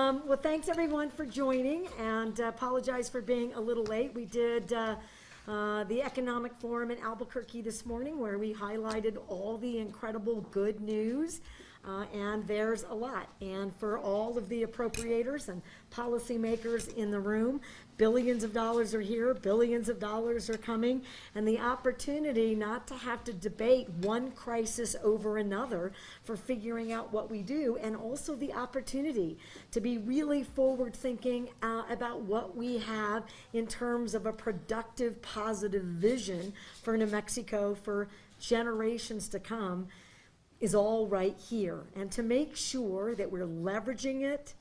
Well, thanks everyone for joining, and apologize for being a little late. We did the Economic Forum in Albuquerque this morning, where we highlighted all the incredible good news, and there's a lot. And for all of the appropriators and policymakers in the room, billions of dollars are here, billions of dollars are coming, and the opportunity not to have to debate one crisis over another for figuring out what we do, and also the opportunity to be really forward-thinking about what we have in terms of a productive, positive vision for New Mexico for generations to come is all right here. And to make sure that we're leveraging it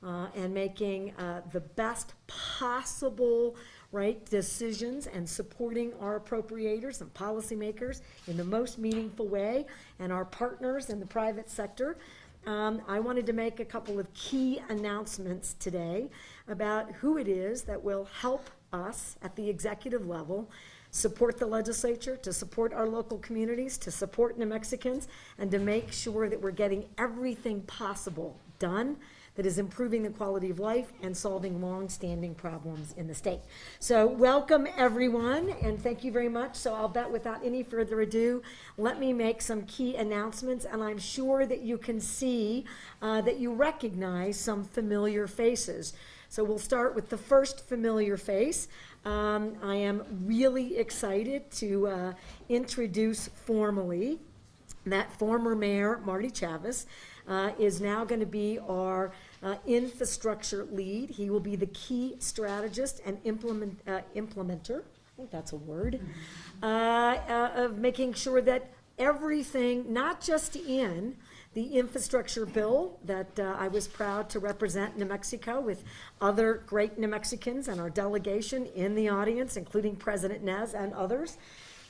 and making the best possible decisions and supporting our appropriators and policymakers in the most meaningful way, and our partners in the private sector. I wanted to make a couple of key announcements today about who it is that will help us at the executive level support the legislature, to support our local communities, to support New Mexicans, and to make sure that we're getting everything possible done that is improving the quality of life and solving long-standing problems in the state. So welcome everyone, and thank you very much. So I'll bet without any further ado, let me make some key announcements, and I'm sure that you can see that you recognize some familiar faces. So we'll start with the first familiar face. I am really excited to introduce formally that former Mayor Martin Chavez is now going to be our infrastructure lead. He will be the key strategist and implementer, I think that's a word, of making sure that everything, not just in the infrastructure bill that I was proud to represent New Mexico with other great New Mexicans and our delegation in the audience, including President Nez and others,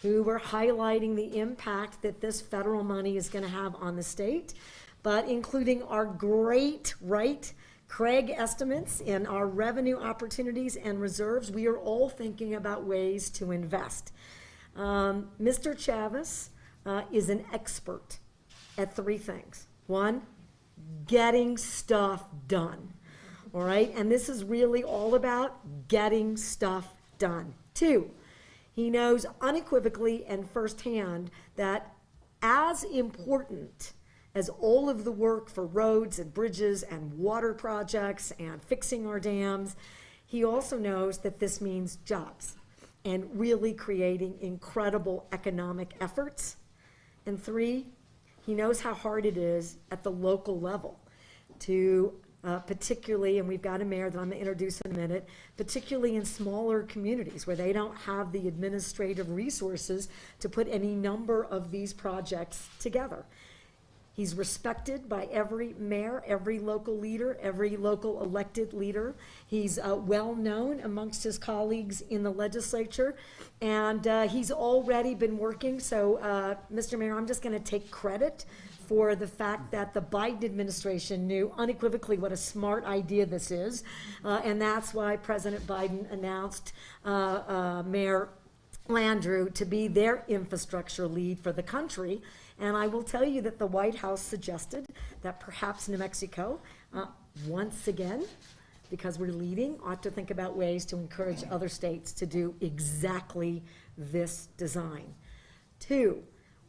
who were highlighting the impact that this federal money is going to have on the state, but including our great Craig estimates in our revenue opportunities and reserves. We are all thinking about ways to invest. Mr. Chavez is an expert at three things. One, getting stuff done. All right, and this is really all about getting stuff done. Two, he knows unequivocally and firsthand that as important as all of the work for roads and bridges and water projects and fixing our dams, he also knows that this means jobs and really creating incredible economic efforts. And three, he knows how hard it is at the local level to particularly, and we've got a mayor that I'm going to introduce in a minute, particularly in smaller communities where they don't have the administrative resources to put any number of these projects together. He's respected by every mayor, every local leader, every local elected leader. He's well known amongst his colleagues in the legislature, and he's already been working. So, Mr. Mayor, I'm just going to take credit for the fact that the Biden administration knew unequivocally what a smart idea this is, and that's why President Biden announced Mayor Landrieu to be their infrastructure lead for the country. And I will tell you that the White House suggested that perhaps New Mexico, once again, because we're leading, ought to think about ways to encourage other states to do exactly this design. Two,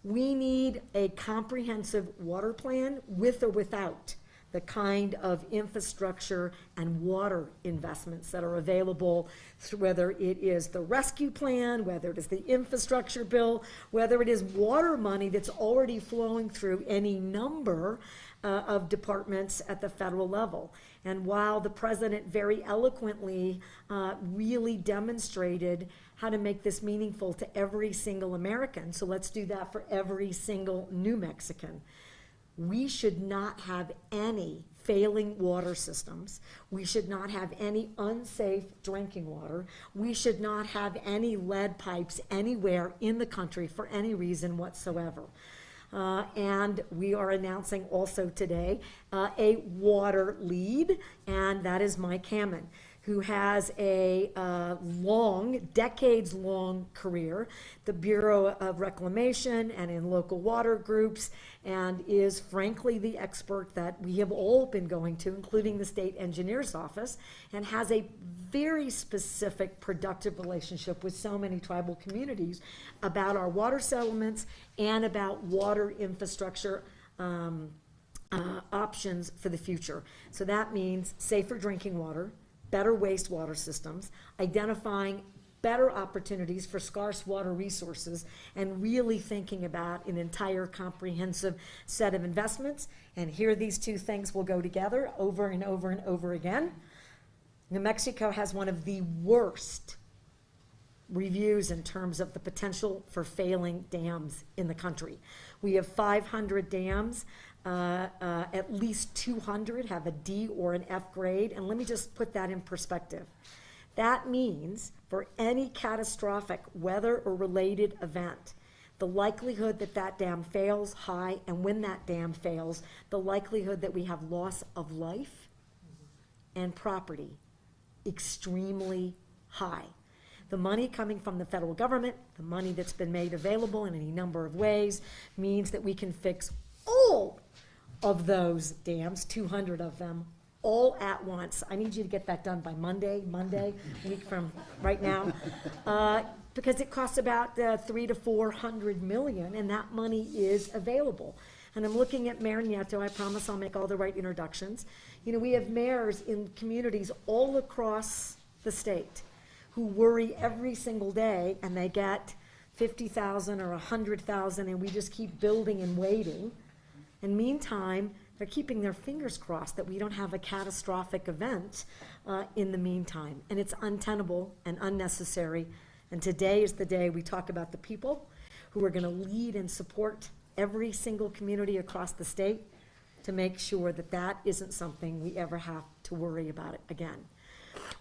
we need a comprehensive water plan with or without the kind of infrastructure and water investments that are available, whether it is the rescue plan, whether it is the infrastructure bill, whether it is water money that's already flowing through any number of departments at the federal level. And while the president very eloquently really demonstrated how to make this meaningful to every single American, so let's do that for every single New Mexican. We should not have any failing water systems. We should not have any unsafe drinking water. We should not have any lead pipes anywhere in the country for any reason whatsoever. And we are announcing also today a water lead, and that is Mike Hammond, who has a decades-long career, the Bureau of Reclamation and in local water groups, and is frankly the expert that we have all been going to, including the state engineer's office, and has a very specific, productive relationship with so many tribal communities about our water settlements and about water infrastructure options for the future. So that means safer drinking water, better wastewater systems, identifying better opportunities for scarce water resources, and really thinking about an entire comprehensive set of investments. And here these two things will go together over and over and over again. New Mexico has one of the worst reviews in terms of the potential for failing dams in the country. We have 500 dams. At least 200 have a D or an F grade. And let me just put that in perspective. That means for any catastrophic weather or related event, the likelihood that that dam fails high, and when that dam fails, the likelihood that we have loss of life and property extremely high. The money coming from the federal government, the money that's been made available in any number of ways, means that we can fix all of those dams, 200 of them, all at once. I need you to get that done by Monday, week from right now, because it costs about $300 to $400 million, and that money is available. And I'm looking at Mayor Nieto. I promise I'll make all the right introductions. You know, we have mayors in communities all across the state who worry every single day, and they get 50,000 or 100,000, and we just keep building and waiting. And meantime, they're keeping their fingers crossed that we don't have a catastrophic event in the meantime. And it's untenable and unnecessary. And today is the day we talk about the people who are going to lead and support every single community across the state to make sure that that isn't something we ever have to worry about it again.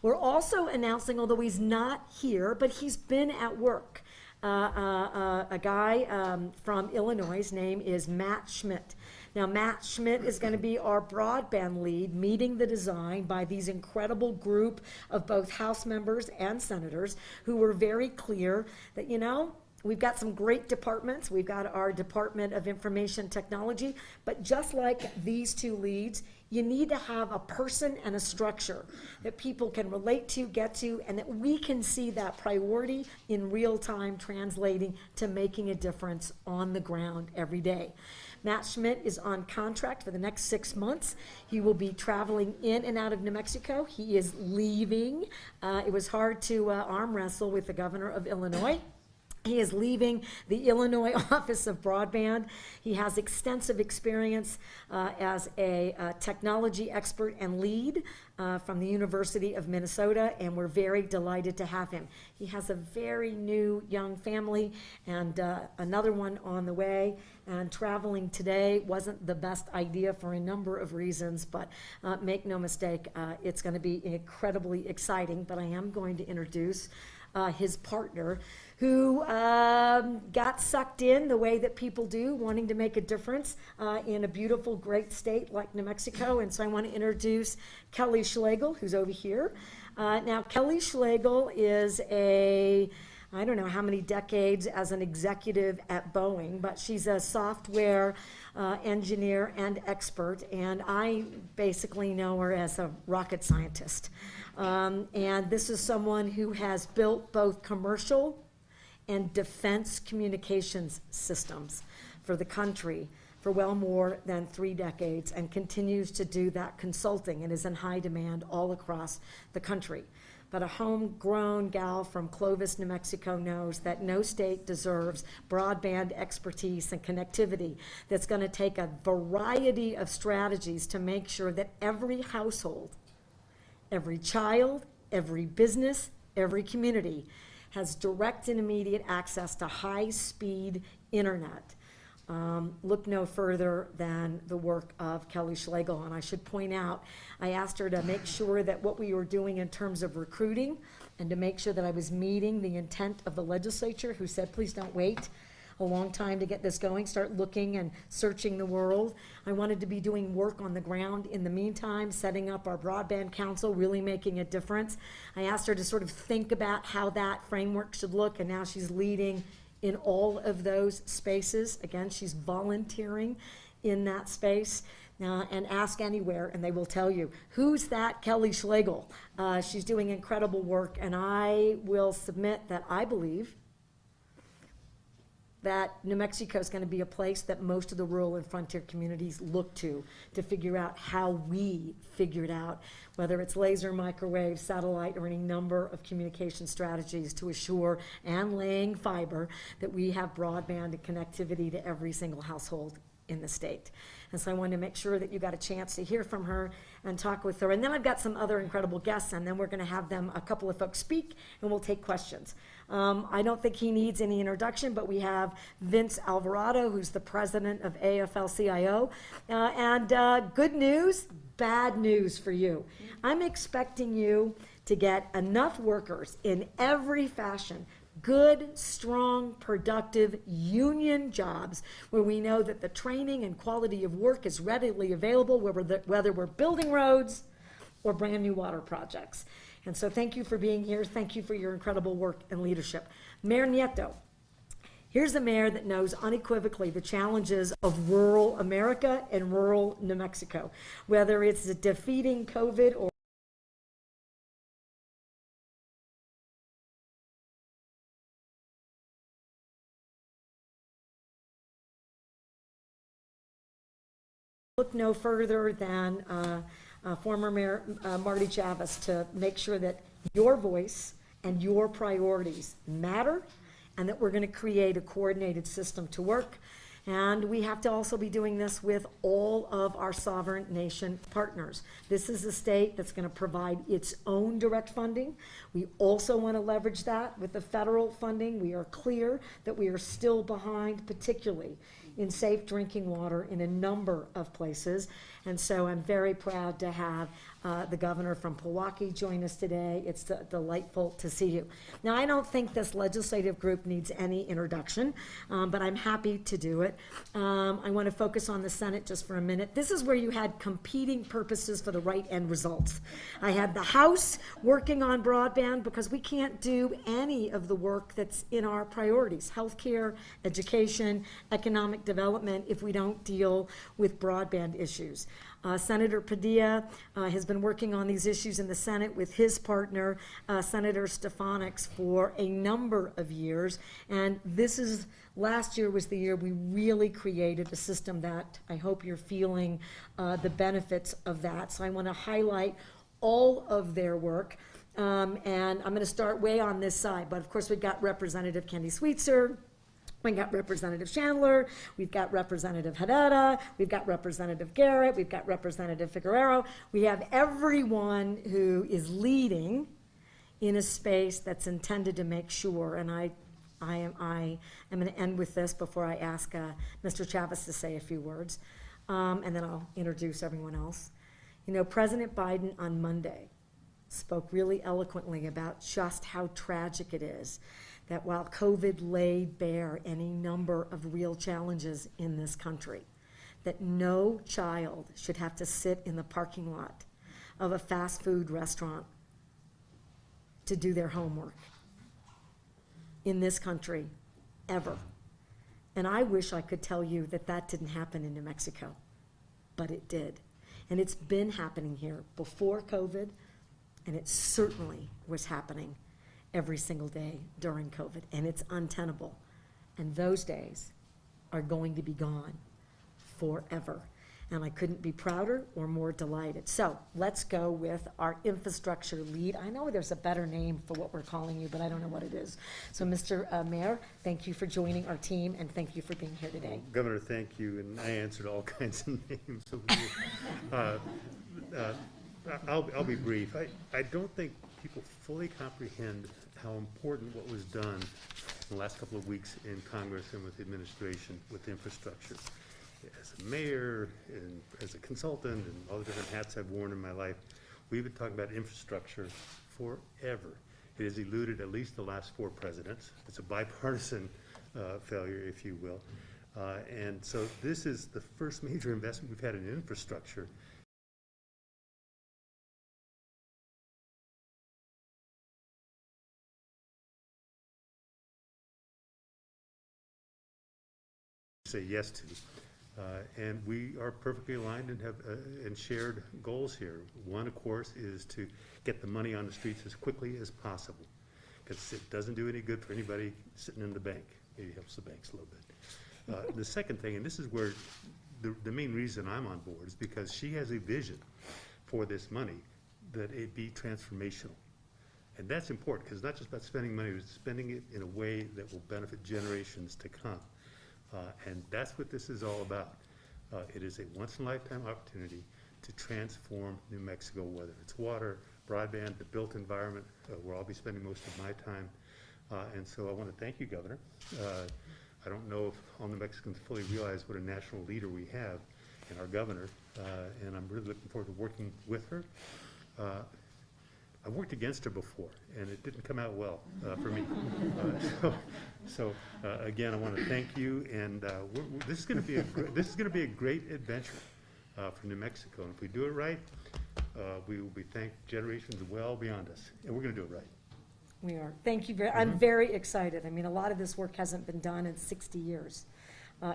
We're also announcing, although he's not here, but he's been at work, a guy from Illinois. His name is Matt Schmidt. Now, Matt Schmidt is going to be our broadband lead, meeting the design by these incredible group of both House members and senators who were very clear that, you know, we've got some great departments. We've got our Department of Information Technology, but just like these two leads, you need to have a person and a structure that people can relate to, get to, and that we can see that priority in real time translating to making a difference on the ground every day. Matt Schmidt is on contract for the next 6 months. He will be traveling in and out of New Mexico. He is leaving. It was hard to arm wrestle with the governor of Illinois. He is leaving the Illinois Office of Broadband. He has extensive experience as a technology expert and lead from the University of Minnesota, and we're very delighted to have him. He has a very new young family and another one on the way, and traveling today wasn't the best idea for a number of reasons, but make no mistake, it's going to be incredibly exciting. But I am going to introduce his partner, who got sucked in the way that people do, wanting to make a difference in a beautiful, great state like New Mexico. And so I want to introduce Kelly Schlegel, who's over here. Now, Kelly Schlegel is I don't know how many decades as an executive at Boeing, but she's a software engineer and expert, and I basically know her as a rocket scientist. And this is someone who has built both commercial and defense communications systems for the country for well more than 3 decades, and continues to do that consulting and is in high demand all across the country. But a homegrown gal from Clovis, New Mexico knows that no state deserves broadband expertise and connectivity that's going to take a variety of strategies to make sure that every household, every child, every business, every community has direct and immediate access to high-speed internet. Look no further than the work of Kelly Schlegel. And I should point out, I asked her to make sure that what we were doing in terms of recruiting and to make sure that I was meeting the intent of the legislature, who said, please don't wait a long time to get this going, start looking and searching the world. I wanted to be doing work on the ground in the meantime, setting up our broadband council, really making a difference. I asked her to sort of think about how that framework should look, and now she's leading in all of those spaces. Again, she's volunteering in that space. And ask anywhere, and they will tell you, who's that Kelly Schlegel? She's doing incredible work, and I will submit that I believe that New Mexico is going to be a place that most of the rural and frontier communities look to figure out how we figured out, whether it's laser, microwave, satellite, or any number of communication strategies to assure, and laying fiber, that we have broadband and connectivity to every single household in the state. And so I wanted to make sure that you got a chance to hear from her and talk with her. And then I've got some other incredible guests, and then we're going to have them, a couple of folks speak, and we'll take questions. I don't think he needs any introduction, but we have Vince Alvarado, who's the president of AFL-CIO. Good news, bad news for you. I'm expecting you to get enough workers in every fashion, good, strong, productive union jobs where we know that the training and quality of work is readily available, whether we're building roads or brand new water projects. And so thank you for being here. Thank you for your incredible work and leadership. Mayor Nieto, here's a mayor that knows unequivocally the challenges of rural America and rural New Mexico, whether it's defeating COVID or look no further than former Mayor Martin Chavez to make sure that your voice and your priorities matter, and that we're going to create a coordinated system to work. And we have to also be doing this with all of our sovereign nation partners. This is a state that's going to provide its own direct funding. We also want to leverage that with the federal funding. We are clear that we are still behind, particularly in safe drinking water in a number of places. And so I'm very proud to have the governor from Milwaukee join us today. It's delightful to see you. Now, I don't think this legislative group needs any introduction, but I'm happy to do it. I want to focus on the Senate just for a minute. This is where you had competing purposes for the right end results. I had the House working on broadband because we can't do any of the work that's in our priorities, healthcare, education, economic development, if we don't deal with broadband issues. Senator Padilla has been working on these issues in the Senate with his partner, Senator Stefanik, for a number of years. And last year was the year we really created a system that I hope you're feeling the benefits of that. So I want to highlight all of their work. And I'm going to start way on this side. But of course, we've got Representative Candy Sweetser. We've got Representative Chandler, we've got Representative Herrera, we've got Representative Garrett, we've got Representative Figueroa. We have everyone who is leading in a space that's intended to make sure, and I am going to end with this before I ask Mr. Chavez to say a few words, and then I'll introduce everyone else. You know, President Biden on Monday spoke really eloquently about just how tragic it is that while COVID laid bare any number of real challenges in this country, that no child should have to sit in the parking lot of a fast food restaurant to do their homework in this country, ever. And I wish I could tell you that that didn't happen in New Mexico, but it did. And it's been happening here before COVID, and it certainly was happening every single day during COVID, and it's untenable. And those days are going to be gone forever. And I couldn't be prouder or more delighted. So let's go with our infrastructure lead. I know there's a better name for what we're calling you, but I don't know what it is. So Mr. Mayor, thank you for joining our team, and thank you for being here today. Governor, thank you, and I answered all kinds of names. I'll be brief. I don't think people fully comprehend how important what was done in the last couple of weeks in Congress and with the administration with infrastructure. As a mayor and as a consultant and all the different hats I've worn in my life, we've been talking about infrastructure forever. It has eluded at least the last 4 presidents. It's a bipartisan failure, if you will. And so this is the first major investment we've had in infrastructure. Say yes to. And we are perfectly aligned and have and shared goals here. One, of course, is to get the money on the streets as quickly as possible, because it doesn't do any good for anybody sitting in the bank. Maybe helps the banks a little bit. The second thing, and this is where the main reason I'm on board, is because she has a vision for this money that it be transformational. And that's important, because it's not just about spending money, it's spending it in a way that will benefit generations to come. And that's what this is all about. It is a once-in-a-lifetime opportunity to transform New Mexico, whether it's water, broadband, the built environment, where I'll be spending most of my time. And so I want to thank you, Governor. I don't know if all New Mexicans fully realize what a national leader we have in our governor, and I'm really looking forward to working with her. I've worked against her before, and it didn't come out well for me. Again, I want to thank you, and this is going to be a great adventure for New Mexico. And if we do it right, we will be thanked generations well beyond us, and we're going to do it right. We are. Thank you very. I'm very excited. I mean, a lot of this work hasn't been done in 60 years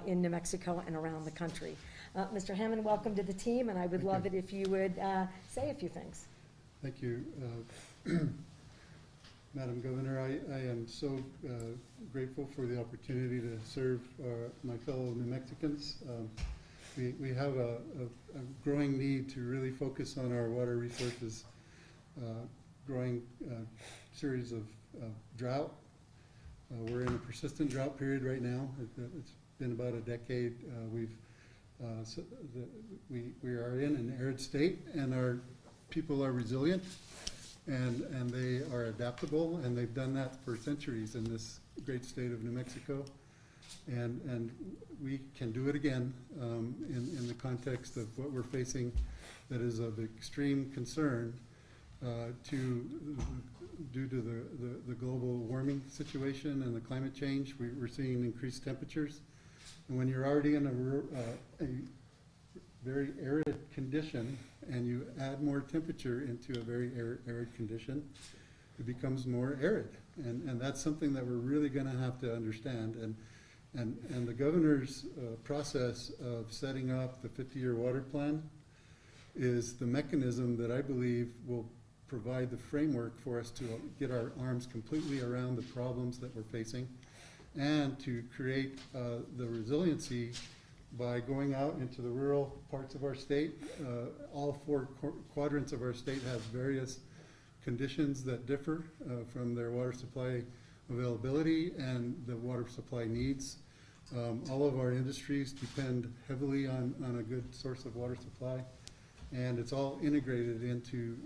in New Mexico and around the country. Mr. Hammond, welcome to the team, and I would love it if you would say a few things. Thank you, Madam Governor. I am so grateful for the opportunity to serve my fellow New Mexicans. We have a growing need to really focus on our water resources, growing series of drought. We're in a persistent drought period right now. It's been about a decade. We are in an arid state, and our people are resilient, and they are adaptable, and they've done that for centuries in this great state of New Mexico, and we can do it again in the context of what we're facing that is of extreme concern due to the global warming situation and the climate change. We're seeing increased temperatures, and when you're already in a very arid condition, and you add more temperature into a very arid condition, it becomes more arid. And that's something that we're really going to have to understand. And the governor's process of setting up the 50-year water plan is the mechanism that I believe will provide the framework for us to get our arms completely around the problems that we're facing, and to create the resiliency by going out into the rural parts of our state. All four quadrants of our state have various conditions that differ from their water supply availability and the water supply needs. All of our industries depend heavily on a good source of water supply, and it's all integrated into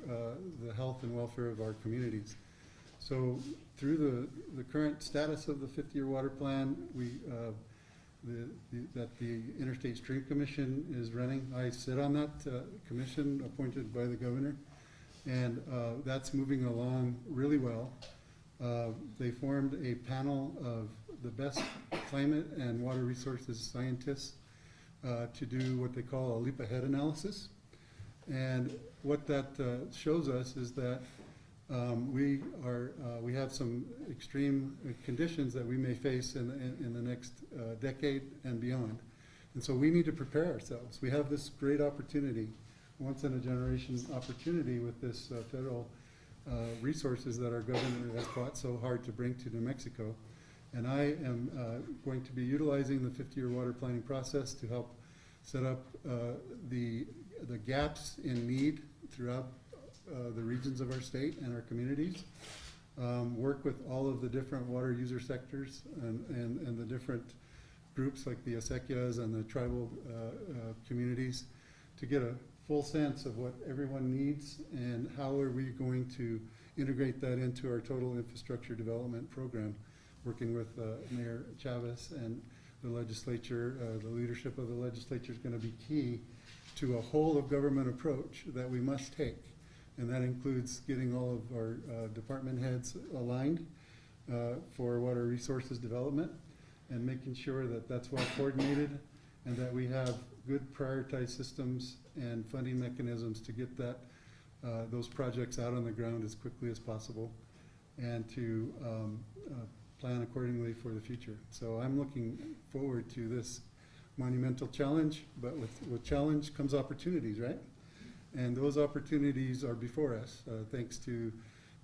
the health and welfare of our communities. So through the current status of the 50-year water plan, that the Interstate Stream Commission is running. I sit on that commission appointed by the governor, and that's moving along really well. They formed a panel of the best climate and water resources scientists to do what they call a leap ahead analysis. And what that shows us is that we have some extreme conditions that we may face in the next decade and beyond. And so we need to prepare ourselves. We have this great opportunity, once in a generation opportunity, with this federal resources that our governor has fought so hard to bring to New Mexico. And I am going to be utilizing the 50-year water planning process to help set up the gaps in need throughout the regions of our state and our communities, work with all of the different water user sectors and the different groups like the acequias and the tribal communities to get a full sense of what everyone needs and how are we going to integrate that into our total infrastructure development program, working with Mayor Chavez and the legislature. The leadership of the legislature is going to be key to a whole of government approach that we must take. And that includes getting all of our department heads aligned for water resources development, and making sure that that's well coordinated and that we have good prioritized systems and funding mechanisms to get that, those projects out on the ground as quickly as possible and to plan accordingly for the future. So I'm looking forward to this monumental challenge, but with challenge comes opportunities, right? And those opportunities are before us, thanks to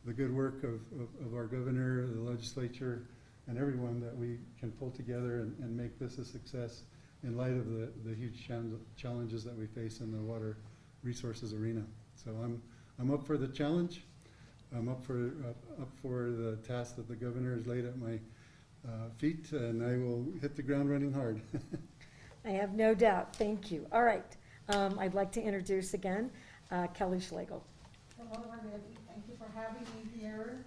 the good work of our governor, the legislature, and everyone that we can pull together and make this a success in light of the huge challenges that we face in the water resources arena. So I'm up for the challenge. I'm up for the task that the governor has laid at my feet, and I will hit the ground running hard. I have no doubt. Thank you. All right. I'd like to introduce again Kelly Schlegel. Hello, everybody. Thank you for having me here.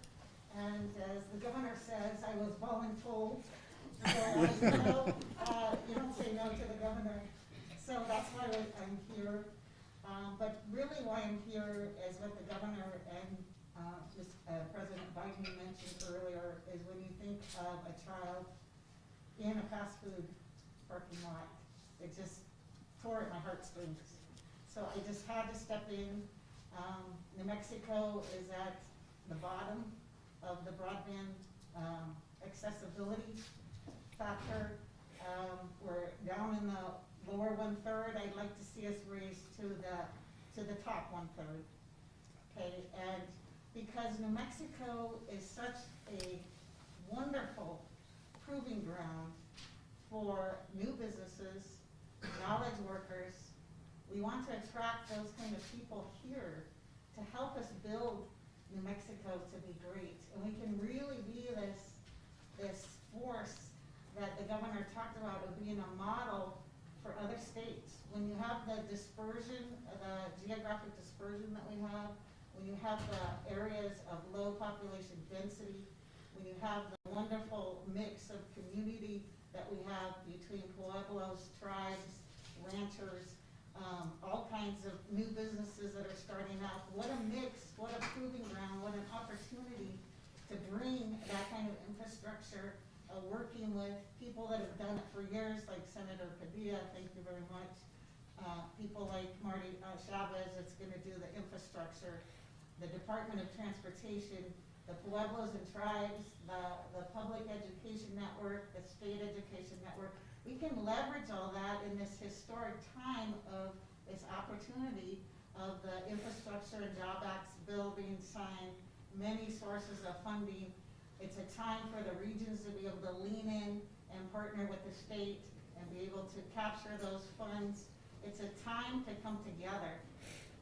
And as the governor says, I was voluntold. So, you don't say no to the governor. So that's why I'm here. But really why I'm here is what the governor and President Biden mentioned earlier is when you think of a child in a fast food parking lot, it just tore at my heartstrings. So I just had to step in. New Mexico is at the bottom of the broadband accessibility factor. We're down in the lower 1/3. I'd like to see us raised to the top 1/3. Okay, and because New Mexico is such a wonderful proving ground for new businesses, knowledge workers, we want to attract those kind of people here to help us build New Mexico to be great. And we can really be this force that the governor talked about of being a model for other states. When you have the dispersion, the geographic dispersion that we have, when you have the areas of low population density, when you have the wonderful mix of community that we have between pueblos, tribes, ranchers, all kinds of new businesses that are starting out. What a mix, what a proving ground, what an opportunity to bring that kind of infrastructure, working with people that have done it for years, like Senator Padilla, thank you very much. People like Martin Chavez, that's going to do the infrastructure, the Department of Transportation, the Pueblos and Tribes, the Public Education Network, the State Education Network. We can leverage all that in this historic time of this opportunity of the Infrastructure and Job Acts bill being signed, many sources of funding. It's a time for the regions to be able to lean in and partner with the state and be able to capture those funds. It's a time to come together.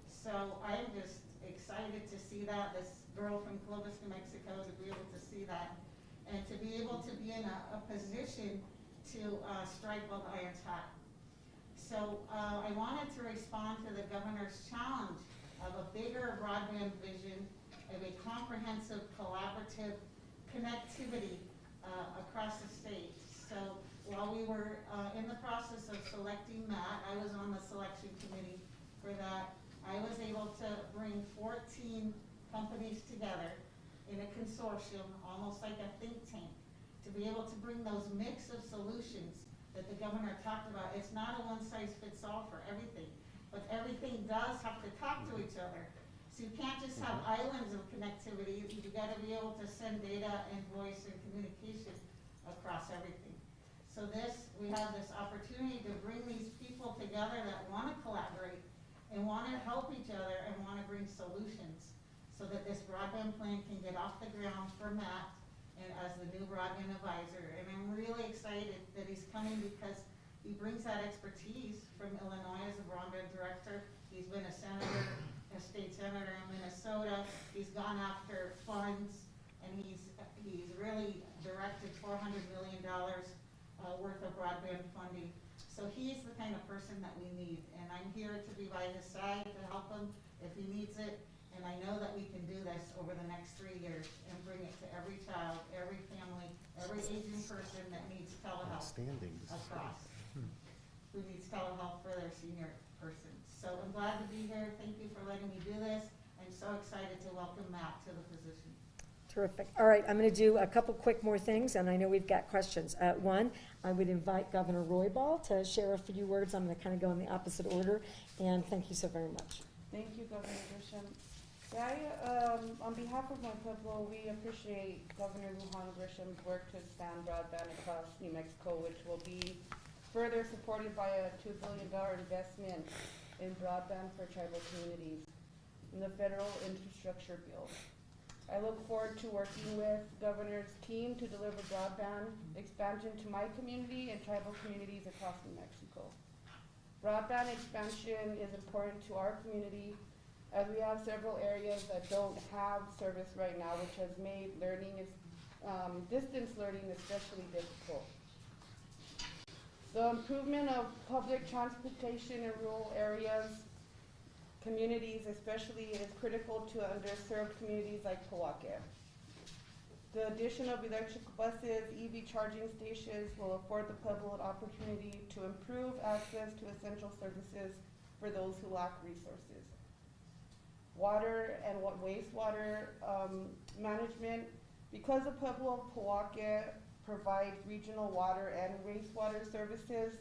So I'm just excited to see that, this girl from Clovis, New Mexico, to be able to see that and to be able to be in a position to strike while the iron's hot. So I wanted to respond to the governor's challenge of a bigger broadband vision, of a comprehensive collaborative connectivity across the state. So while we were in the process of selecting Matt, I was on the selection committee for that. I was able to bring 14 companies together in a consortium, almost like a think tank, to be able to bring those mix of solutions that the governor talked about. It's not a one-size-fits-all for everything, but everything does have to talk to each other. So you can't just have islands of connectivity. You've got to be able to send data and voice and communication across everything. So we have this opportunity to bring these people together that want to collaborate and want to help each other and want to bring solutions so that this broadband plan can get off the ground for Matt and as the new broadband advisor. And I'm really excited that he's coming because he brings that expertise from Illinois as a broadband director. He's been a senator, a state senator in Minnesota. He's gone after funds, and he's really directed $400 million worth of broadband funding. So he's the kind of person that we need, and I'm here to be by his side to help him if he needs it. And I know that we can do this over the next 3 years and bring it to every child, every family, every aging person that needs telehealth across, who needs telehealth for their senior person. So I'm glad to be here. Thank you for letting me do this. I'm so excited to welcome Matt to the position. Terrific. All right, I'm going to do a couple quick more things, and I know we've got questions. One, I would invite Governor Roybal to share a few words. I'm going to kind of go in the opposite order, and thank you so very much. Thank you, Governor Grisham. Yeah, on behalf of my pueblo, we appreciate Governor Lujan Grisham's work to expand broadband across New Mexico, which will be further supported by a $2 billion investment in broadband for tribal communities in the federal infrastructure bill. I look forward to working with the governor's team to deliver broadband expansion to my community and tribal communities across New Mexico. Broadband expansion is important to our community as we have several areas that don't have service right now, which has made distance learning especially difficult. The improvement of public transportation in rural areas, communities especially, is critical to underserved communities like Pojoaque. The addition of electric buses, EV charging stations will afford the Pueblo an opportunity to improve access to essential services for those who lack resources. Water and wastewater management, because the Pueblo of Pojoaque provides regional water and wastewater services,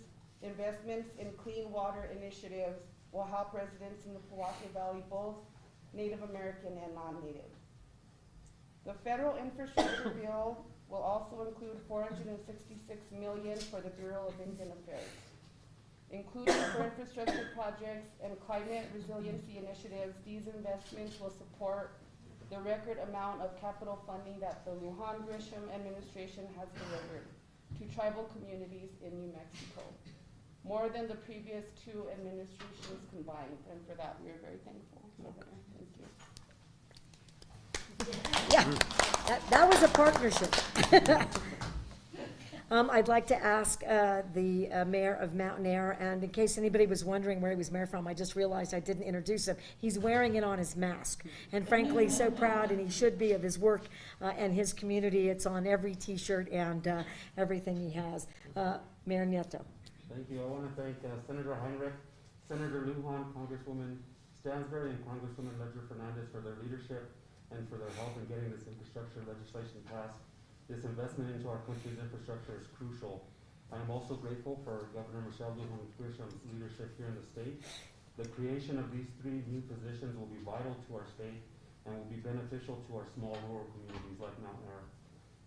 investments in clean water initiatives will help residents in the Pojoaque Valley, both Native American and non-Native. The federal infrastructure bill will also include $466 million for the Bureau of Indian Affairs, including for infrastructure projects and climate resiliency initiatives. These investments will support the record amount of capital funding that the Lujan Grisham administration has delivered to tribal communities in New Mexico, more than the previous two administrations combined, and for that we are very thankful. Thank you. Yeah, that was a partnership. I'd like to ask the mayor of Mountain Air, and in case anybody was wondering where he was mayor from, I just realized I didn't introduce him. He's wearing it on his mask, and frankly, so proud, and he should be, of his work and his community. It's on every T-shirt and everything he has. Mayor Nieto. Thank you. I want to thank Senator Heinrich, Senator Lujan, Congresswoman Stansbury, and Congresswoman Ledger Fernandez for their leadership and for their help in getting this infrastructure legislation passed. This investment into our country's infrastructure is crucial. I am also grateful for Governor Michelle Lujan Grisham's leadership here in the state. The creation of these 3 new positions will be vital to our state and will be beneficial to our small rural communities like Mountain Air.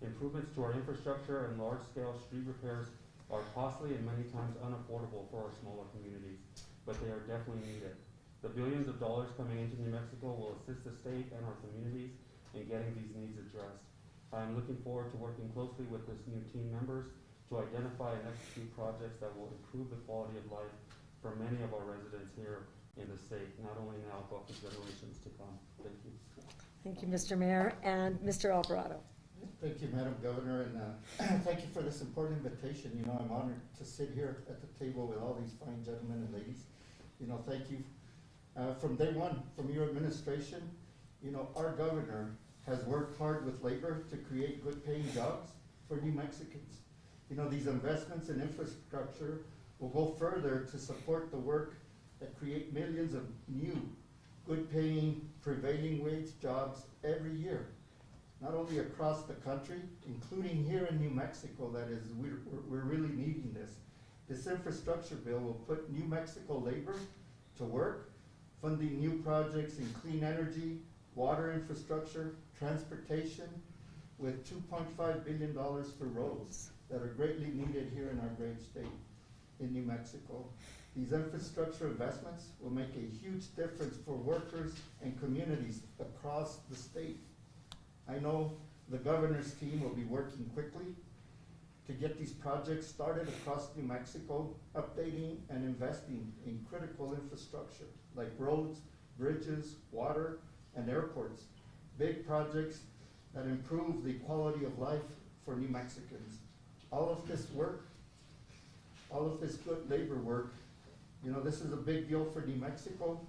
Improvements to our infrastructure and large-scale street repairs are costly and many times unaffordable for our smaller communities, but they are definitely needed. The billions of dollars coming into New Mexico will assist the state and our communities in getting these needs addressed. I am looking forward to working closely with this new team members to identify and execute projects that will improve the quality of life for many of our residents here in the state, not only now, but for generations to come. Thank you. Thank you, Mr. Mayor, and Mr. Alvarado. Thank you, Madam Governor, and thank you for this important invitation. You know, I'm honored to sit here at the table with all these fine gentlemen and ladies. You know, thank you. From day one, from your administration, you know, our governor has worked hard with labor to create good paying jobs for New Mexicans. You know, these investments in infrastructure will go further to support the work that create millions of new, good paying, prevailing wage jobs every year. Not only across the country, including here in New Mexico, that is, we're really needing this. This infrastructure bill will put New Mexico labor to work, funding new projects in clean energy, water infrastructure, transportation, with $2.5 billion for roads that are greatly needed here in our great state in New Mexico. These infrastructure investments will make a huge difference for workers and communities across the state. I know the governor's team will be working quickly to get these projects started across New Mexico, updating and investing in critical infrastructure like roads, bridges, water, and airports. Big projects that improve the quality of life for New Mexicans. All of this work, all of this good labor work, you know, this is a big deal for New Mexico,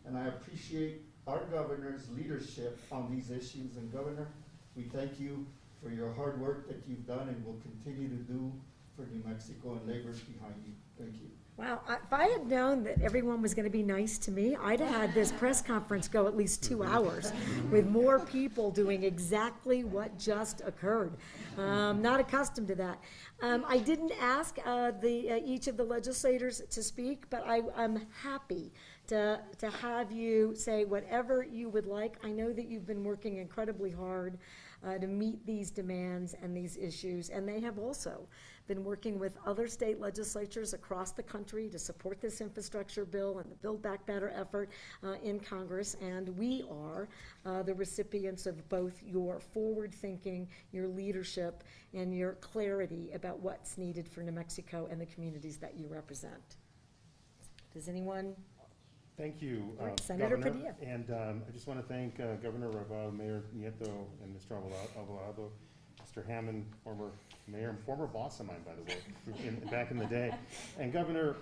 and I appreciate our governor's leadership on these issues. And Governor, we thank you for your hard work that you've done and will continue to do for New Mexico and laborers behind you. Thank you. Wow, if I had known that everyone was gonna be nice to me, I'd have had this press conference go at least 2 hours with more people doing exactly what just occurred. Not accustomed to that. I didn't ask each of the legislators to speak, but I'm happy to have you say whatever you would like. I know that you've been working incredibly hard to meet these demands and these issues, and they have also been working with other state legislatures across the country to support this infrastructure bill and the Build Back Better effort in Congress, and we are the recipients of both your forward thinking, your leadership, and your clarity about what's needed for New Mexico and the communities that you represent. Does anyone? Thank you, All right, Senator Governor. Padilla. And I just want to thank Governor Raval, Mayor Nieto, and Mr. Alvarado, Mr. Hammond, former mayor and former boss of mine, by the way, back in the day. And Governor,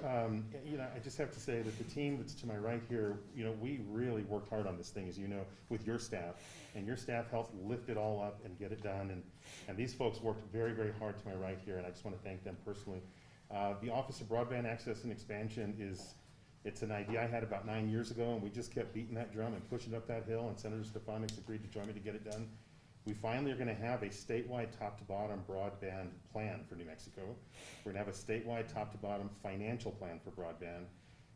you know, I just have to say that the team that's to my right here, you know, we really worked hard on this thing, as you know, with your staff. And your staff helped lift it all up and get it done. And these folks worked very, very hard to my right here, and I just want to thank them personally. The Office of Broadband Access and Expansion it's an idea I had about 9 years ago, and we just kept beating that drum and pushing up that hill, and Senator Stefanik's agreed to join me to get it done. We finally are going to have a statewide top-to-bottom broadband plan for New Mexico. We're going to have a statewide top-to-bottom financial plan for broadband.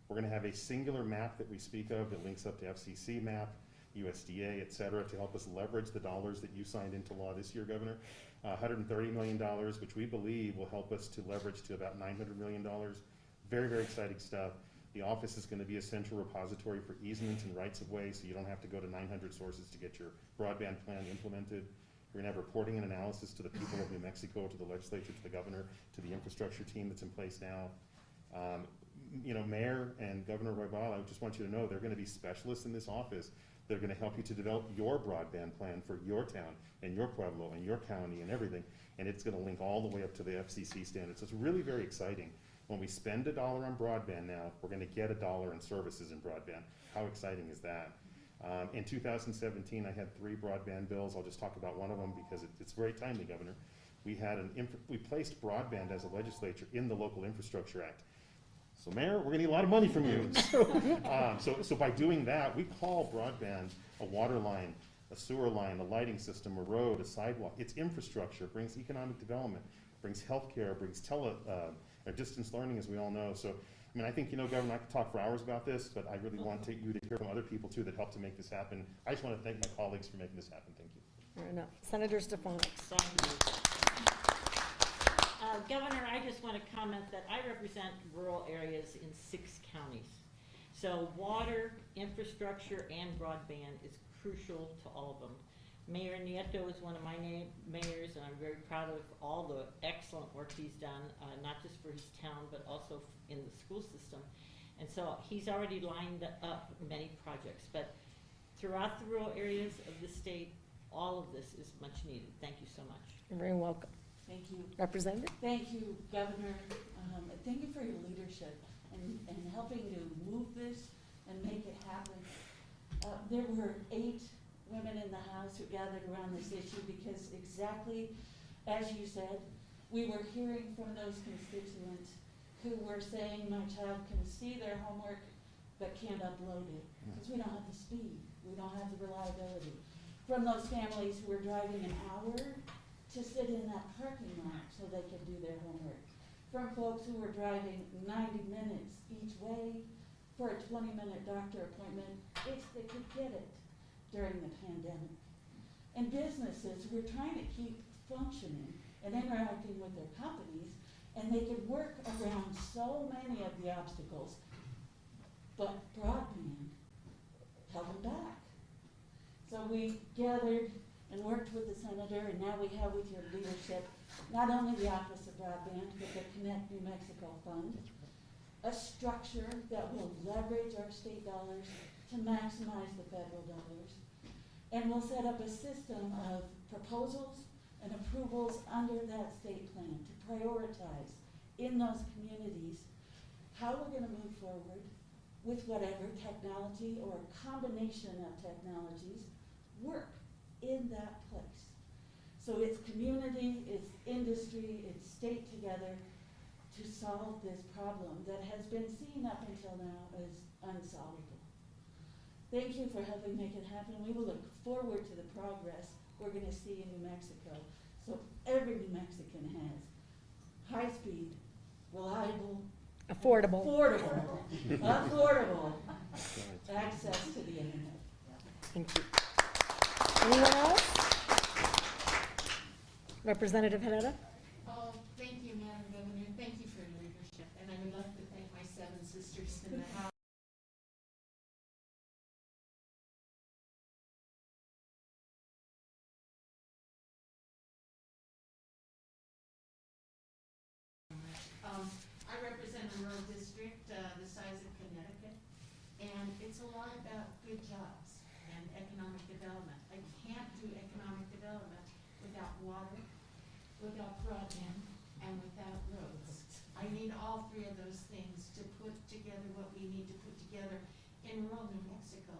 We're going to have a singular map that we speak of that links up to FCC map, USDA, et cetera, to help us leverage the dollars that you signed into law this year, Governor. $130 million, which we believe will help us to leverage to about $900 million. Very, very exciting stuff. The office is going to be a central repository for easements and rights of way, so you don't have to go to 900 sources to get your broadband plan implemented. We're going to have reporting and analysis to the people of New Mexico, to the legislature, to the governor, to the infrastructure team that's in place now. You know, Mayor and Governor Roybal, I just want you to know they're going to be specialists in this office. They're going to help you to develop your broadband plan for your town and your pueblo and your county and everything, and it's going to link all the way up to the FCC standards. So it's really very exciting. When we spend $1 on broadband now, we're going to get $1 in services in broadband. How exciting is that? In 2017, I had 3 broadband bills. I'll just talk about one of them because it's very timely, Governor. We placed broadband as a legislature in the Local Infrastructure Act. So, Mayor, we're going to need a lot of money from you. So by doing that, we call broadband a water line, a sewer line, a lighting system, a road, a sidewalk. It's infrastructure. It brings economic development, brings healthcare, brings distance learning, as we all know. So, I mean, I think, you know, Governor, I could talk for hours about this, but I really want you to hear from other people, too, that helped to make this happen. I just want to thank my colleagues for making this happen. Thank you. Fair enough. Senator Stefanik. Thank you. Governor, I just want to comment that I represent rural areas in 6 counties. So water, infrastructure, and broadband is crucial to all of them. Mayor Nieto is one of my mayors, and I'm very proud of all the excellent work he's done, not just for his town, but also in the school system. And so he's already lined up many projects. But throughout the rural areas of the state, all of this is much needed. Thank you so much. You're very welcome. Thank you. Representative? Thank you, Governor. Thank you for your leadership and helping to move this and make it happen. There were 8 women in the House who gathered around this issue because exactly as you said, we were hearing from those constituents who were saying my child can see their homework but can't upload it because we don't have the speed, we don't have the reliability. From those families who were driving an hour to sit in that parking lot so they could do their homework. From folks who were driving 90 minutes each way for a 20-minute doctor appointment if they could get it during the pandemic. And businesses were trying to keep functioning and interacting with their companies, and they could work around so many of the obstacles, but broadband held them back. So we gathered and worked with the senator, and now we have with your leadership not only the Office of Broadband, but the Connect New Mexico Fund, a structure that will leverage our state dollars to maximize the federal dollars. And we'll set up a system of proposals and approvals under that state plan to prioritize in those communities how we're going to move forward with whatever technology or combination of technologies work in that place. So it's community, it's industry, it's state together, to solve this problem that has been seen up until now as unsolvable. Thank you for helping make it happen. We will look forward to the progress we're going to see in New Mexico. So every New Mexican has high-speed, reliable, Affordable. affordable access to the internet. Thank you. Anyone else? Representative Herrera? Oh, thank you, Madam Governor. Thank you for your leadership. And I would like to thank my 7 sisters in the House. I represent a rural district the size of Connecticut, and it's a lot about good jobs and economic development. I can't do economic development without water, without broadband, and without roads. I need all 3 of those things to put together what we need to put together in rural New Mexico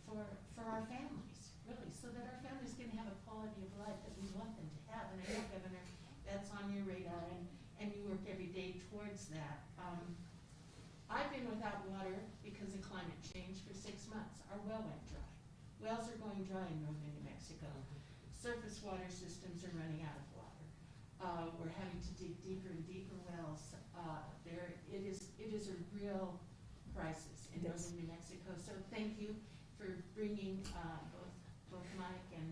for our families, really, so that our families can have a quality of life that we want them to have. And I know, Governor, that's on your radar, and you work every day towards that. I've been without water because of climate change for 6 months. Our well went dry. Wells are going dry in northern New Mexico. Surface water systems are running out of water. We're having to dig deeper and deeper wells. It is a real crisis in northern New Mexico. So thank you for bringing both Mike and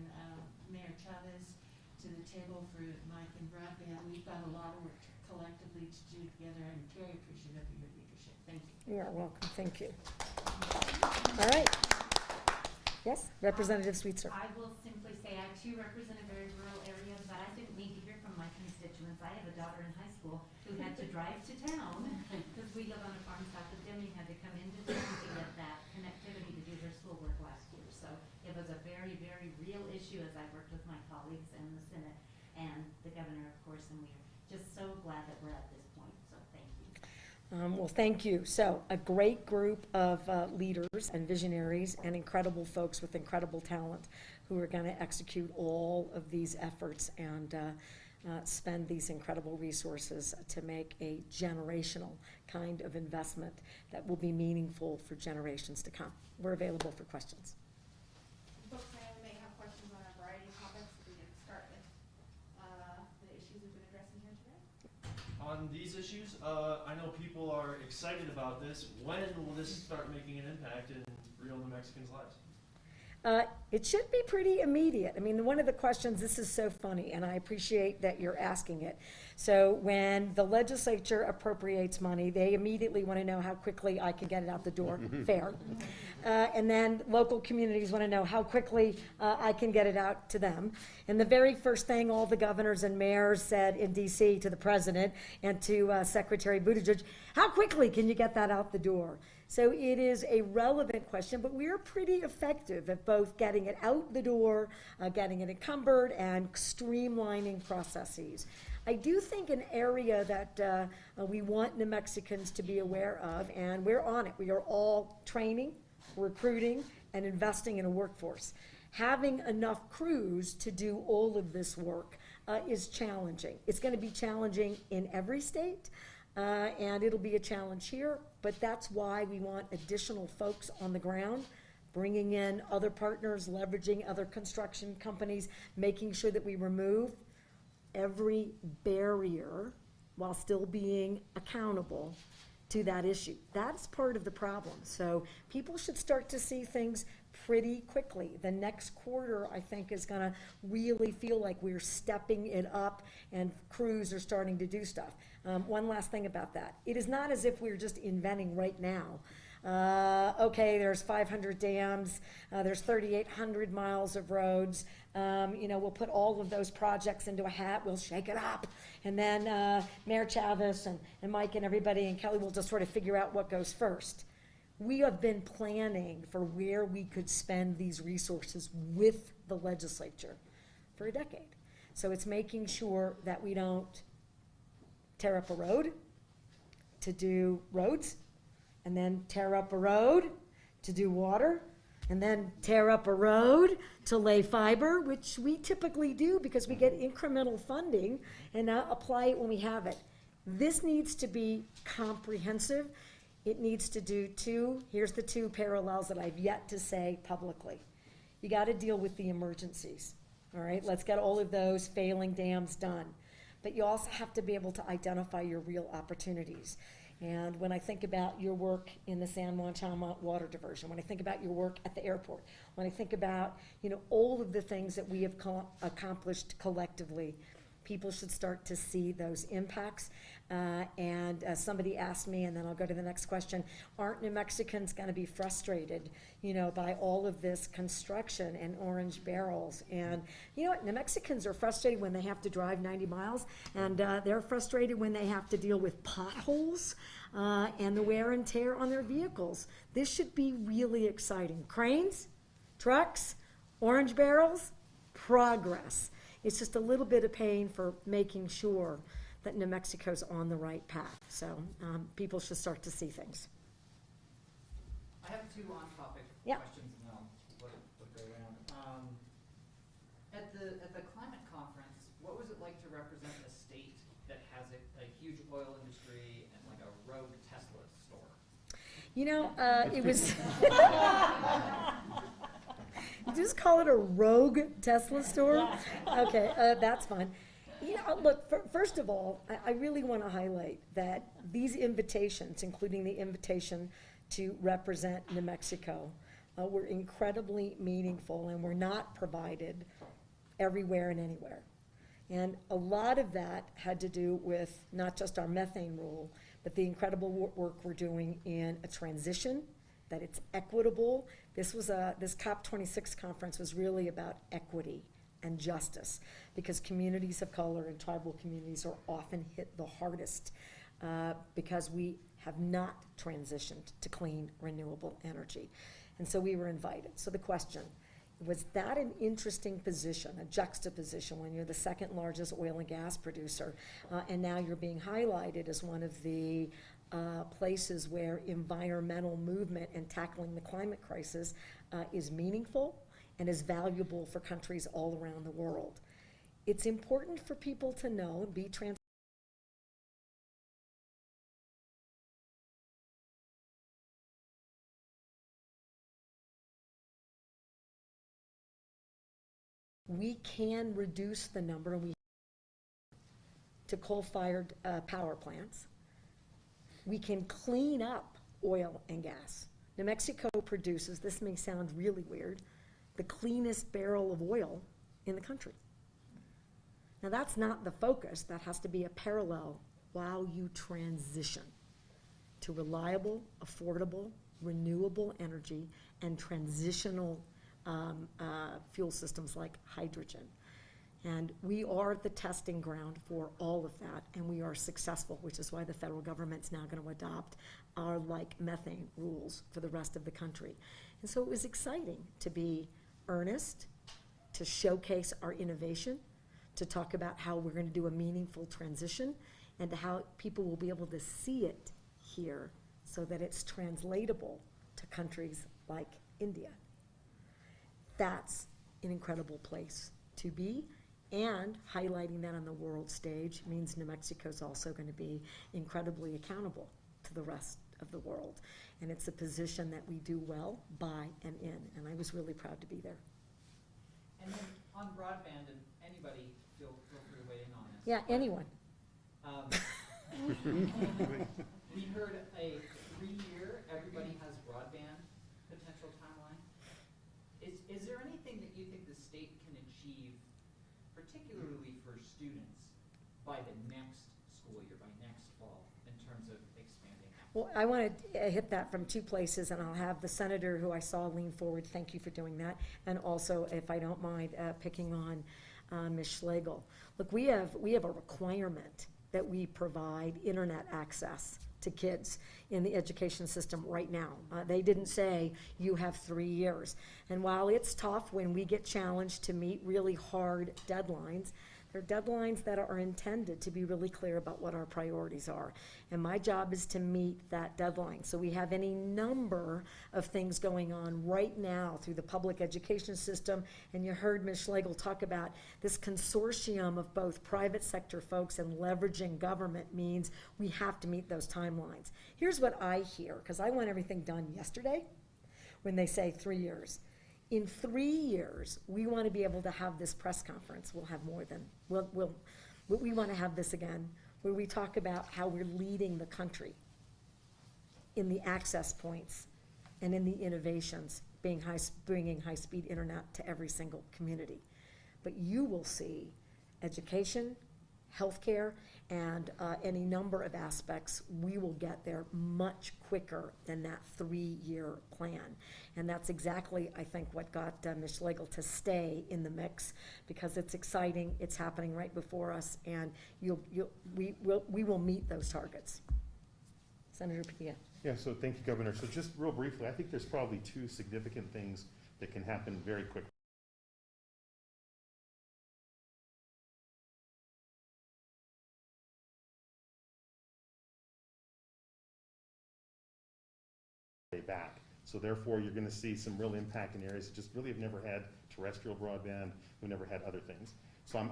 Mayor Chavez to the table for Mike and broadband. We've got a lot of work collectively to do together. I'm very appreciative of your leadership. Thank you. You are welcome. Thank you. All right. Yes, Representative Sweetser. I will simply say I too represent a very rural area, but I didn't need to hear from my constituents. I have a daughter in high school who had to drive to town because we live on a farm south of Deming, had to come into town to get that connectivity to do her schoolwork last year. So it was a very, very real issue as I worked with my colleagues and the Senate and the governor, of course, and we're just so glad that we're at this point. So thank you. Well, thank you. So a great group of leaders and visionaries and incredible folks with incredible talent who are going to execute all of these efforts and spend these incredible resources to make a generational kind of investment that will be meaningful for generations to come. We're available for questions. Folks may have questions on a variety of topics. We can start with the issues we've been addressing here today. On these issues, I know people are excited about this. When will this start making an impact in real New Mexicans' lives? It should be pretty immediate. I mean, one of the questions, this is so funny, and I appreciate that you're asking it. So when the legislature appropriates money, they immediately want to know how quickly I can get it out the door. Fair. And then local communities want to know how quickly I can get it out to them. And the very first thing all the governors and mayors said in D.C. to the president and to Secretary Buttigieg, how quickly can you get that out the door? So it is a relevant question, but we're pretty effective at both getting it out the door, getting it encumbered, and streamlining processes. I do think an area that we want New Mexicans to be aware of, and we're on it. We are all training, recruiting, and investing in a workforce. Having enough crews to do all of this work is challenging. It's going to be challenging in every state. And it'll be a challenge here, but that's why we want additional folks on the ground, bringing in other partners, leveraging other construction companies, making sure that we remove every barrier while still being accountable to that issue. That's part of the problem. So people should start to see things pretty quickly. The next quarter, I think, is going to really feel like we're stepping it up and crews are starting to do stuff. One last thing about that. It is not as if we're just inventing right now. Okay, there's 500 dams, there's 3,800 miles of roads. We'll put all of those projects into a hat, we'll shake it up. And then Mayor Chavez and Mike and everybody and Kelly will just sort of figure out what goes first. We have been planning for where we could spend these resources with the legislature for a decade. So it's making sure that we don't tear up a road to do roads, and then tear up a road to do water, and then tear up a road to lay fiber, which we typically do because we get incremental funding and apply it when we have it. This needs to be comprehensive. It needs to do here's the two parallels that I've yet to say publicly. You got to deal with the emergencies, all right? Let's get all of those failing dams done. But you also have to be able to identify your real opportunities. And when I think about your work in the San Juan Chama water diversion, when I think about your work at the airport, when I think about, all of the things that we have accomplished collectively, people should start to see those impacts. And somebody asked me, and then I'll go to the next question, aren't New Mexicans going to be frustrated, by all of this construction and orange barrels? And you know what? New Mexicans are frustrated when they have to drive 90 miles, and they're frustrated when they have to deal with potholes and the wear and tear on their vehicles. This should be really exciting. Cranes, trucks, orange barrels, progress. It's just a little bit of pain for making sure that New Mexico's on the right path. So people should start to see things. I have two on-topic Yeah. questions, and then I'll go around. At the climate conference, what was it like to represent a state that has a huge oil industry and like a rogue Tesla store? It was. Just call it a rogue Tesla store? Okay, that's fine. Look, first of all, I really want to highlight that these invitations, including the invitation to represent New Mexico, were incredibly meaningful and were not provided everywhere and anywhere. And a lot of that had to do with not just our methane rule, but the incredible work we're doing in a transition, that it's equitable. This COP26 conference was really about equity and justice, because communities of color and tribal communities are often hit the hardest because we have not transitioned to clean, renewable energy. And so we were invited. So the question, was that an interesting position, a juxtaposition, when you're the second largest oil and gas producer, and now you're being highlighted as one of the places where environmental movement and tackling the climate crisis is meaningful and is valuable for countries all around the world. It's important for people to know and be transparent. We can reduce the number to coal-fired power plants. We can clean up oil and gas. New Mexico produces, this may sound really weird, the cleanest barrel of oil in the country. Now that's not the focus. That has to be a parallel while you transition to reliable, affordable, renewable energy and transitional fuel systems like hydrogen. And we are the testing ground for all of that, and we are successful, which is why the federal government's now going to adopt our methane rules for the rest of the country. And so it was exciting to be earnest, to showcase our innovation, to talk about how we're going to do a meaningful transition, and to how people will be able to see it here so that it's translatable to countries like India. That's an incredible place to be, and highlighting that on the world stage means New Mexico is also going to be incredibly accountable to the rest of the world. And it's a position that we do well by and in, and I was really proud to be there. And then on broadband, and anybody feel free to weigh in on this. Yeah, anyone. We heard a 3-year, everybody has broadband potential timeline. Is there anything that you think the state can achieve, particularly for students, by the next school year, by next fall, in terms of expanding access? Well, I want to hit that from two places, and I'll have the senator who I saw lean forward, thank you for doing that, and also, if I don't mind, picking on Ms. Schlegel. Look, we have a requirement that we provide internet access to kids in the education system right now. They didn't say you have 3 years. And while it's tough when we get challenged to meet really hard deadlines, They're deadlines that are intended to be really clear about what our priorities are. And my job is to meet that deadline. So we have any number of things going on right now through the public education system. And you heard Ms. Schlegel talk about this consortium of both private sector folks and leveraging government means we have to meet those timelines. Here's what I hear, because I want everything done yesterday when they say 3 years. In 3 years, we want to be able to have this press conference. We'll have more than, we want to have this again, where we talk about how we're leading the country in the access points and in the innovations, bringing high-speed internet to every single community. But you will see education, healthcare, and any number of aspects, we will get there much quicker than that 3-year plan. And that's exactly, I think, what got Ms. Schlegel to stay in the mix, because it's exciting, it's happening right before us, and we will meet those targets. Senator Padilla. Yeah, so thank you, Governor. So just real briefly, I think there's probably 2 significant things that can happen very quickly. Back. So therefore, you're going to see some real impact in areas that just really have never had terrestrial broadband, who never had other things. So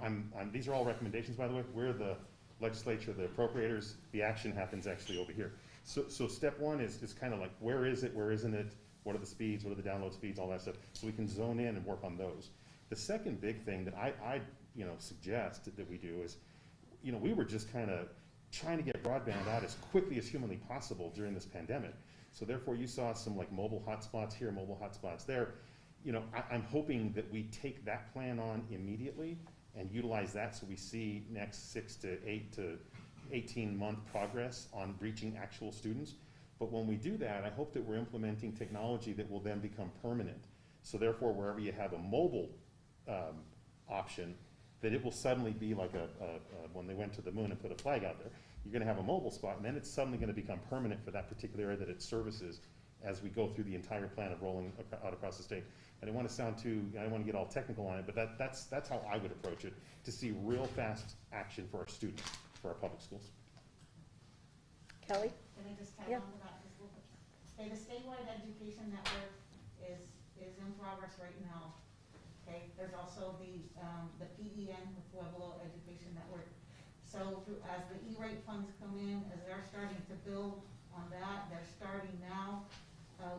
these are all recommendations, by the way. We're the legislature, the appropriators. The action happens actually over here. So step 1 is kind of like, where is it, where isn't it, what are the speeds, what are the download speeds, all that stuff. So we can zone in and work on those. The second big thing that I suggest that we do is, we were just kind of trying to get broadband out as quickly as humanly possible during this pandemic. So therefore, you saw some like mobile hotspots here, mobile hotspots there. I'm hoping that we take that plan on immediately and utilize that, so we see next 6 to 8 to 18-month progress on reaching actual students. But when we do that, I hope that we're implementing technology that will then become permanent. So therefore, wherever you have a mobile option, that it will suddenly be like when they went to the moon and put a flag out there. You're going to have a mobile spot, and then it's suddenly going to become permanent for that particular area that it services as we go through the entire plan of rolling out across the state. I don't want to sound too, I don't want to get all technical on it, but that's how I would approach it, to see real fast action for our students, for our public schools. Kelly? Can I just tag Yeah. on to that just a little bit? Okay, the statewide education network is in progress right now. Okay, there's also the PEN, the Pueblo Education Network. So as the E-rate funds come in, as they're starting to build on that, they're starting now,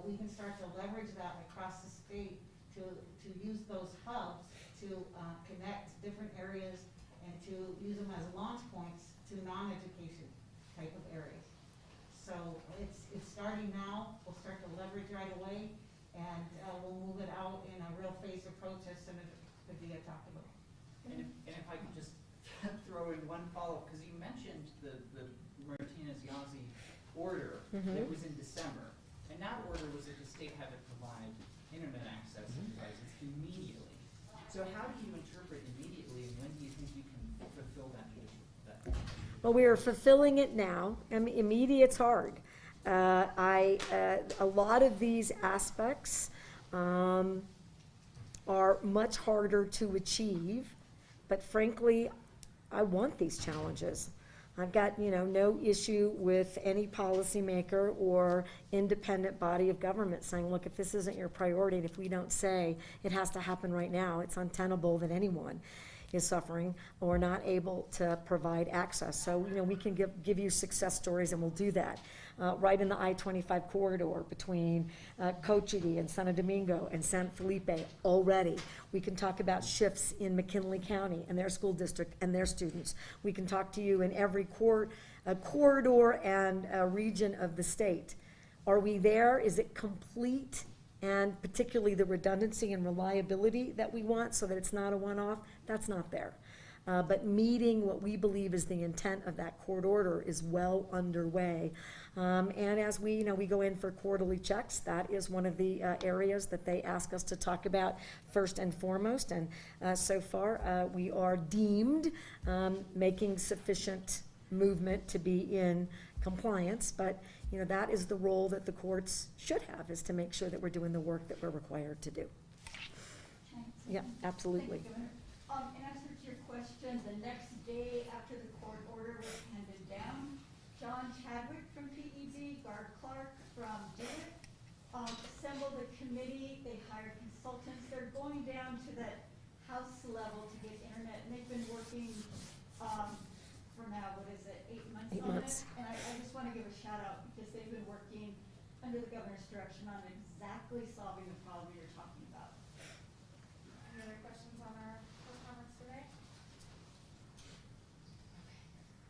we can start to leverage that across the state to use those hubs to connect different areas and to use them as launch points to non-education type of areas. So it's starting now, we'll start to leverage right away, and we'll move it out in a real phased approach as Senator Padilla talked about. And if I could just throw in one follow-up, because you mentioned the Martinez-Yazzie order that was in December, and that order was that the state had to provide internet access to devices immediately. So how do you interpret immediately, and when do you think you can fulfill that? Well, we are fulfilling it now. Immediate's hard. A lot of these aspects are much harder to achieve, but frankly, I want these challenges. I've got, no issue with any policymaker or independent body of government saying, look, if this isn't your priority, and if we don't say it has to happen right now, it's untenable that anyone is suffering or not able to provide access. So, we can give you success stories, and we'll do that. Right in the I-25 corridor between Cochiti and Santo Domingo and San Felipe already. We can talk about shifts in McKinley County and their school district and their students. We can talk to you in every corridor and region of the state. Are we there? Is it complete? And particularly the redundancy and reliability that we want, so that it's not a one-off, that's not there. But meeting what we believe is the intent of that court order is well underway. And as we go in for quarterly checks, that is one of the areas that they ask us to talk about first and foremost. And so far, we are deemed making sufficient movement to be in compliance, but that is the role that the courts should have, is to make sure that we're doing the work that we're required to do. Yeah, absolutely. Thank you, Governor. In answer to your question, the next day after the court order was handed down, John Chadwick from PED, Gar Clark from DeWitt, assembled a committee. They hired consultants. They're going down to that house level to get internet, and they've been working for now, what is it, 8 months 8 on months. it? And I just want to give a shout out because they've been working under the governor's direction on exactly solving the problem you're talking about. Any other questions on our comments today?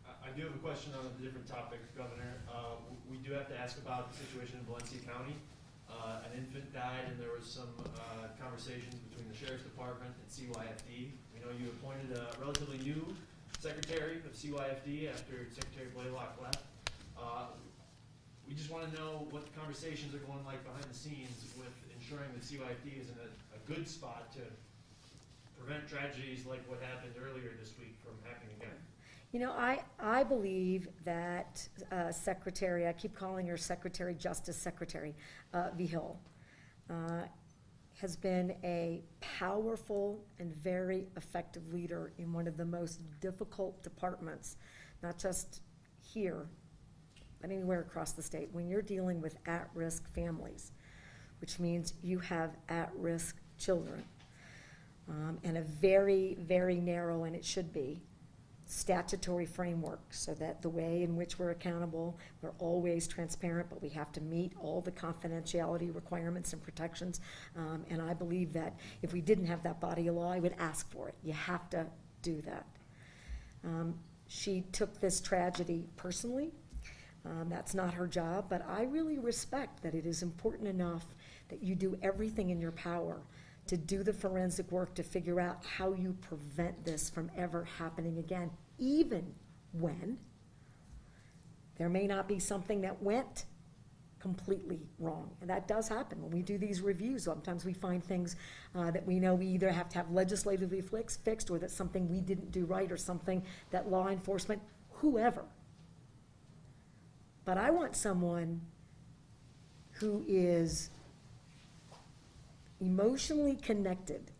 I do have a question on a different topic, Governor. We do have to ask about the situation in Valencia County. An infant died, and there was some conversations between the Sheriff's Department and CYFD. We know you appointed a relatively new Secretary of CYFD after Secretary Blaylock left. We just want to know what the conversations are going like behind the scenes with ensuring that CYFD is in a good spot to prevent tragedies like what happened earlier this week from happening again. You know, I believe that Secretary, I keep calling her Secretary, Justice Secretary, Vigil, has been a powerful and very effective leader in one of the most difficult departments, not just here, but anywhere across the state. When you're dealing with at-risk families, which means you have at-risk children, and a very, very narrow, and it should be, statutory framework, so that the way in which we're accountable, we're always transparent, but we have to meet all the confidentiality requirements and protections. And I believe that if we didn't have that body of law, I would ask for it. You have to do that. She took this tragedy personally. That's not her job, but I really respect that it is important enough that you do everything in your power to do the forensic work to figure out how you prevent this from ever happening again, even when there may not be something that went completely wrong. And that does happen when we do these reviews. Sometimes we find things that we know we either have to have legislatively fixed, or that something we didn't do right, or something that law enforcement, whoever. But I want someone who is emotionally connected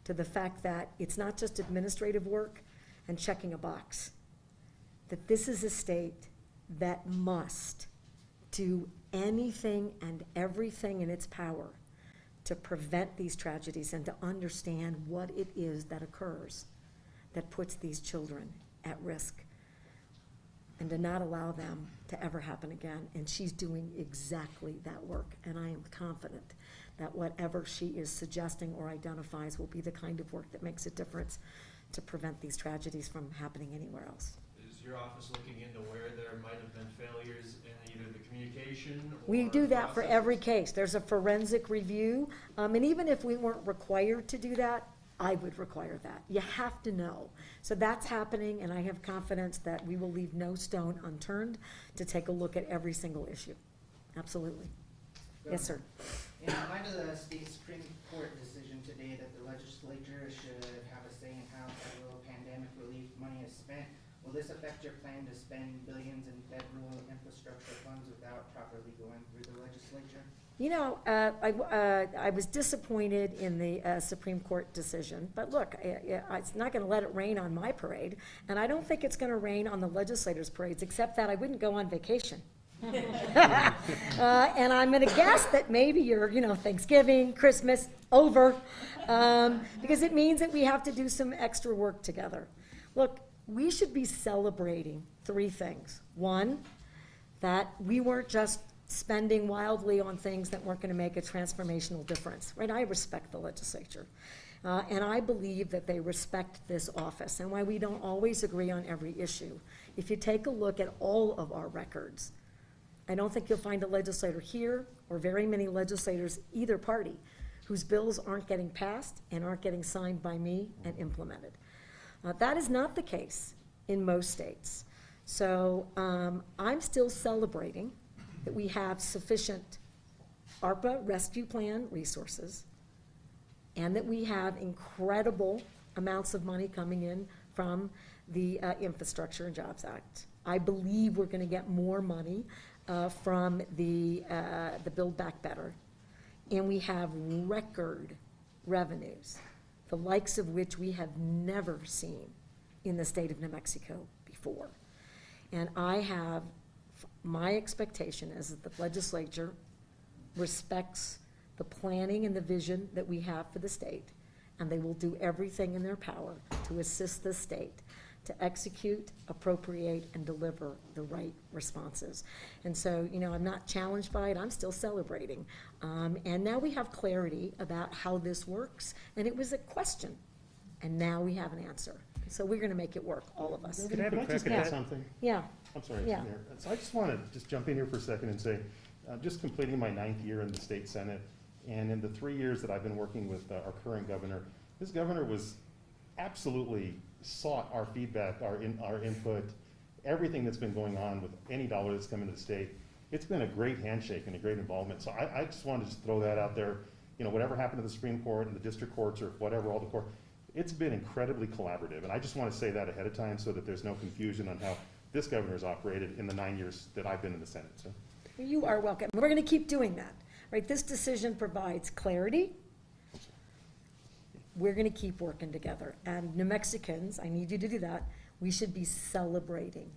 to the fact that it's not just administrative work and checking a box, that this is a state that must do anything and everything in its power to prevent these tragedies and to understand what it is that occurs that puts these children at risk, and to not allow them to ever happen again. And she's doing exactly that work, and I am confident that whatever she is suggesting or identifies will be the kind of work that makes a difference to prevent these tragedies from happening anywhere else. Is your office looking into where there might have been failures in either the communication or We do that for processes? every case. There's a forensic review, and even if we weren't required to do that, I would require that. You have to know. So that's happening, and I have confidence that we will leave no stone unturned to take a look at every single issue. Absolutely. Yes, sir. In light of the state Supreme Court decision today that the legislature should have a say in how federal pandemic relief money is spent, will this affect your plan to spend billions in federal infrastructure funds without properly going through the legislature? You know, I was disappointed in the Supreme Court decision, but look, it's not going to let it rain on my parade, and I don't think it's going to rain on the legislators' parades, except that I wouldn't go on vacation. And I'm going to guess that maybe your, Thanksgiving, Christmas, over, because it means that we have to do some extra work together. Look, we should be celebrating 3 things. One, that we weren't just spending wildly on things that weren't going to make a transformational difference, right? I respect the legislature, and I believe that they respect this office, and why we don't always agree on every issue. If you take a look at all of our records, I don't think you'll find a legislator here, or very many legislators, either party, whose bills aren't getting passed and aren't getting signed by me and implemented. That is not the case in most states. So I'm still celebrating that we have sufficient ARPA rescue plan resources, and that we have incredible amounts of money coming in from the Infrastructure and Jobs Act. I believe we're going to get more money from the Build Back Better, and we have record revenues the likes of which we have never seen in the state of New Mexico before. And my expectation is that the legislature respects the planning and the vision that we have for the state, and they will do everything in their power to assist the state to execute, appropriate, and deliver the right responses. And so, I'm not challenged by it, I'm still celebrating. And now we have clarity about how this works, and it was a question, and now we have an answer. So we're gonna make it work, all of us. Could I just add something? Yeah. I'm sorry, Yeah. Mayor. So I just want to just jump in here for a second and say, just completing my 9th year in the state senate, and in the 3 years that I've been working with our current governor, this governor was absolutely sought our feedback, our input, everything that's been going on with any dollar that's come into the state. It's been a great handshake and a great involvement. So I just wanted to just throw that out there. Whatever happened to the Supreme Court and the district courts or whatever, all the court, it's been incredibly collaborative. And I just want to say that ahead of time so that there's no confusion on how this governor's operated in the 9 years that I've been in the Senate. So. You are welcome. We're going to keep doing that, right? This decision provides clarity. We're going to keep working together. And New Mexicans, I need you to do that. We should be celebrating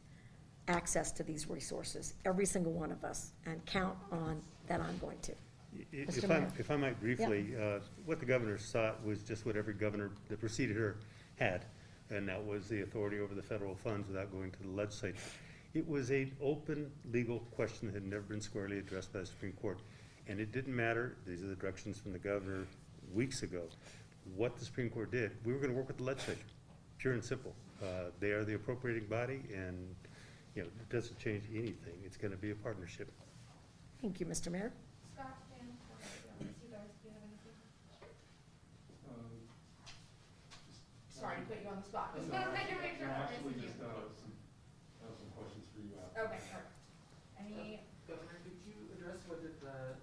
access to these resources, every single one of us, and count on that I'm going to. If I might briefly, what the governor sought was just what every governor that preceded her had, and that was the authority over the federal funds without going to the legislature. It was an open legal question that had never been squarely addressed by the Supreme Court. And it didn't matter, these are the directions from the governor weeks ago, what the Supreme Court did. We were going to work with the legislature, pure and simple. They are the appropriating body, and it doesn't change anything. It's going to be a partnership. Thank you, Mr. Mayor. Scott, Dan, you guys, do you have anything? Sorry to put you on the spot. Just want to make sure. Actually, just some questions for you after. Okay, perfect. Any? Governor, could you address whether the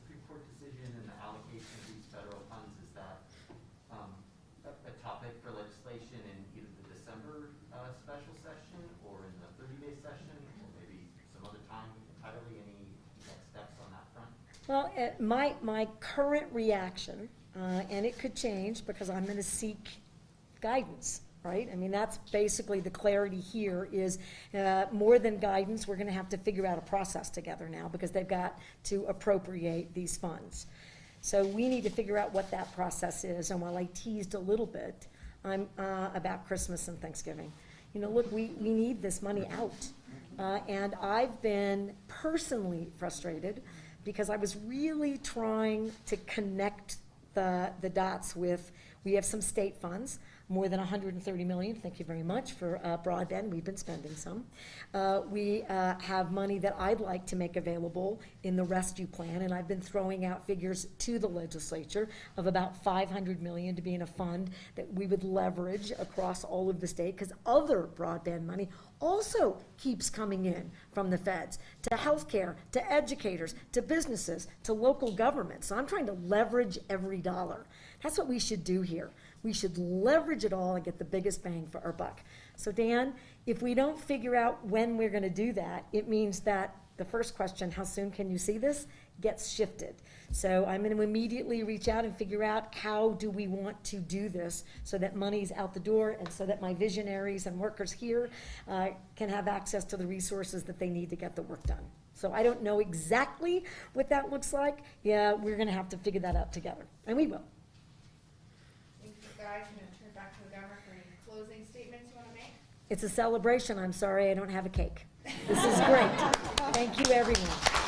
Supreme Court decision and the allocation of these federal funds, is that a topic for legislation in either the December special session or in the 30-day session, or maybe some other time entirely? Any next steps on that front? Well, my current reaction, and it could change because I'm going to seek guidance, right? I mean, that's basically the clarity here is more than guidance, we're going to have to figure out a process together now because they've got to appropriate these funds. So we need to figure out what that process is. And while I teased a little bit about Christmas and Thanksgiving, look, we need this money out. And I've been personally frustrated because I was really trying to connect the dots with, we have some state funds, more than 130 million, thank you very much, for broadband. We've been spending some. We have money that I'd like to make available in the rescue plan, and I've been throwing out figures to the legislature of about 500 million to be in a fund that we would leverage across all of the state, because other broadband money also keeps coming in from the feds to healthcare, to educators, to businesses, to local governments. So I'm trying to leverage every dollar. That's what we should do here. We should leverage it all and get the biggest bang for our buck. So Dan, if we don't figure out when we're going to do that, it means that the first question, how soon can you see this, gets shifted. So I'm going to immediately reach out and figure out how do we want to do this so that money's out the door and so that my visionaries and workers here can have access to the resources that they need to get the work done. So I don't know exactly what that looks like. Yeah, we're going to have to figure that out together, and we will. Thank you, guys. I'm going to turn it back to the governor for any closing statements you want to make. It's a celebration. I'm sorry I don't have a cake. This is great. Thank you, everyone.